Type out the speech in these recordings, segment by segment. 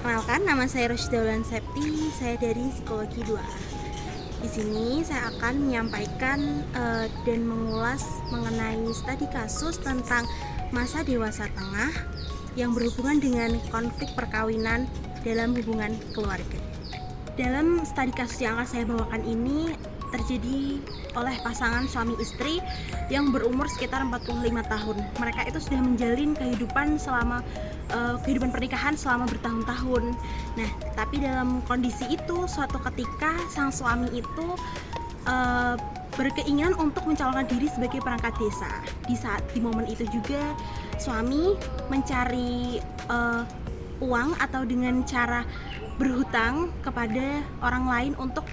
Perkenalkan, nama saya Rosyida Wulan Septi, saya dari Psikologi 2A. Di sini saya akan menyampaikan dan mengulas mengenai studi kasus tentang masa dewasa tengah yang berhubungan dengan konflik perkawinan dalam hubungan keluarga. Dalam studi kasus yang akan saya bawakan ini terjadi oleh pasangan suami istri yang berumur sekitar 45 tahun. Mereka itu sudah menjalin kehidupan pernikahan selama bertahun-tahun. Nah, tapi dalam kondisi itu suatu ketika sang suami itu berkeinginan untuk mencalonkan diri sebagai perangkat desa. Di momen itu juga suami mencari uang atau dengan cara berhutang kepada orang lain untuk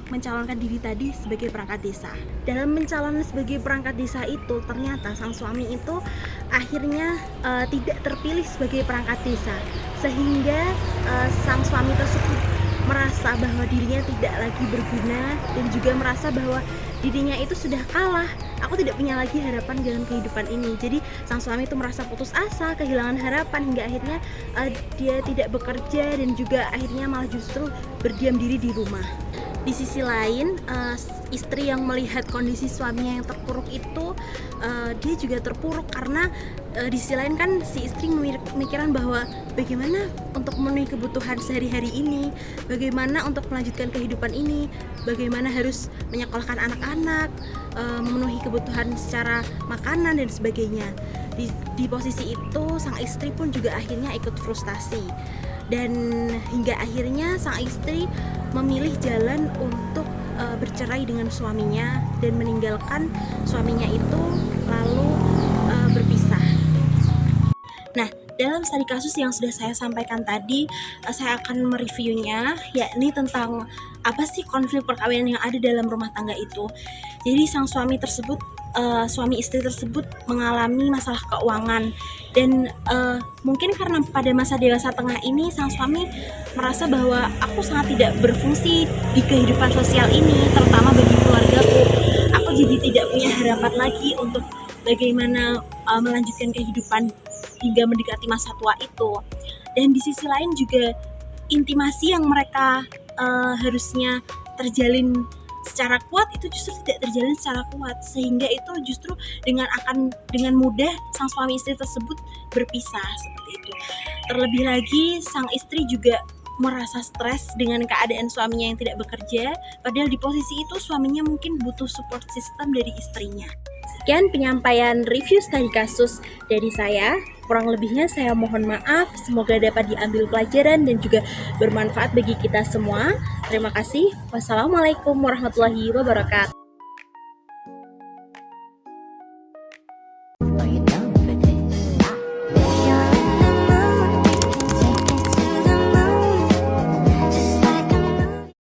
mencalonkan diri tadi sebagai perangkat desa. Dalam mencalonkan sebagai perangkat desa itu ternyata sang suami itu akhirnya tidak terpilih sebagai perangkat desa, sehingga sang suami tersebut merasa bahwa dirinya tidak lagi berguna dan juga merasa bahwa dirinya itu sudah kalah. Aku tidak punya lagi harapan dalam kehidupan ini. Jadi sang suami itu merasa putus asa, kehilangan harapan, hingga akhirnya dia tidak bekerja dan juga akhirnya malah justru berdiam diri di rumah. Di sisi lain, istri yang melihat kondisi suaminya yang terpuruk itu, dia juga terpuruk karena di sisi lain kan si istri memikirkan bahwa bagaimana untuk memenuhi kebutuhan sehari-hari ini, bagaimana untuk melanjutkan kehidupan ini, bagaimana harus menyekolahkan anak-anak, memenuhi kebutuhan secara makanan dan sebagainya. Di posisi itu sang istri pun juga akhirnya ikut frustasi, dan hingga akhirnya sang istri memilih jalan untuk bercerai dengan suaminya dan meninggalkan suaminya itu lalu berpisah. Nah, dalam studi kasus yang sudah saya sampaikan tadi, saya akan mereviewnya, yakni tentang apa sih konflik perkawinan yang ada dalam rumah tangga itu. Jadi sang suami istri tersebut mengalami masalah keuangan, dan mungkin karena pada masa dewasa tengah ini sang suami merasa bahwa aku sangat tidak berfungsi di kehidupan sosial ini, terutama bagi keluargaku. Aku jadi tidak punya harapan lagi untuk bagaimana melanjutkan kehidupan hingga mendekati masa tua itu. Dan di sisi lain juga intimasi yang mereka harusnya terjalin secara kuat itu justru tidak terjalin secara kuat, sehingga itu justru dengan mudah sang suami istri tersebut berpisah seperti itu. Terlebih lagi sang istri juga merasa stres dengan keadaan suaminya yang tidak bekerja, padahal di posisi itu suaminya mungkin butuh support system dari istrinya. Sekian penyampaian review studi kasus dari saya. Kurang lebihnya saya mohon maaf. Semoga dapat diambil pelajaran dan juga bermanfaat bagi kita semua. Terima kasih. Wassalamualaikum warahmatullahi wabarakatuh.